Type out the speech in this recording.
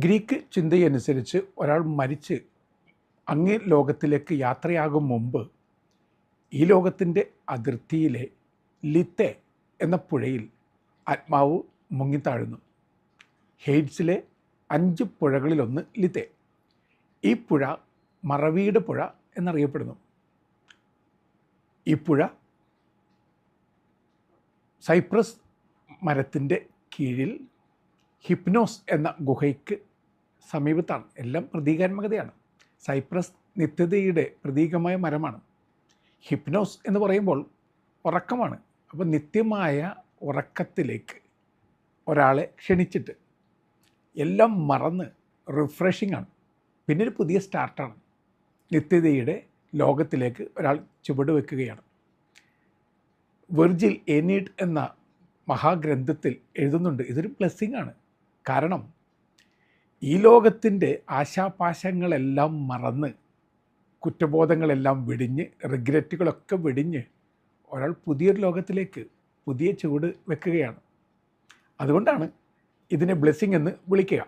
Greek ചിന്തയനുസരിച്ച് ഒരാൾ മരിച്ച് അങ്ങേ ലോകത്തിലേക്ക് യാത്രയാകും മുമ്പ് ഈ ലോകത്തിൻ്റെ അതിർത്തിയിലെ ലിത്തെ എന്ന പുഴയിൽ ആത്മാവ് മുങ്ങിത്താഴുന്നു. ഹെയ്ഡ്സിലെ 5 പുഴകളിലൊന്ന് ലിത്തെ. ഈ പുഴ മറവിയുടെ പുഴ എന്നറിയപ്പെടുന്നു. ഈ പുഴ സൈപ്രസ് മരത്തിൻ്റെ കീഴിൽ ഹിപ്നോസ് എന്ന ഗുഹയ്ക്ക് സമീപത്താണ്. എല്ലാം പ്രതീകാത്മകതയാണ്. സൈപ്രസ് നിത്യതയുടെ പ്രതീകമായ മരമാണ്. ഹിപ്നോസ് എന്ന് പറയുമ്പോൾ ഉറക്കമാണ്. അപ്പോൾ നിത്യമായ ഉറക്കത്തിലേക്ക് ഒരാളെ ക്ഷണിച്ചിട്ട് എല്ലാം മറന്ന് റിഫ്രഷിംഗ് ആണ്. പിന്നെ ഒരു പുതിയ സ്റ്റാർട്ടാണ്. നിത്യതയുടെ ലോകത്തിലേക്ക് ഒരാൾ ചുവട് വെക്കുകയാണ്. വെർജിൽ എനീഡ് എന്ന മഹാഗ്രന്ഥത്തിൽ എഴുതുന്നുണ്ട്, ഇതൊരു ബ്ലെസ്സിങ് ആണ്. കാരണം ഈ ലോകത്തിൻ്റെ ആശാപാശങ്ങളെല്ലാം മറന്ന്, കുറ്റബോധങ്ങളെല്ലാം വെടിഞ്ഞ്, റിഗ്രറ്റുകളൊക്കെ വെടിഞ്ഞ് ഒരാൾ പുതിയൊരു ലോകത്തിലേക്ക് പുതിയ ചുവട് വെക്കുകയാണ്. അതുകൊണ്ടാണ് ഇതിനെ ബ്ലെസ്സിങ് എന്ന് വിളിക്കുക.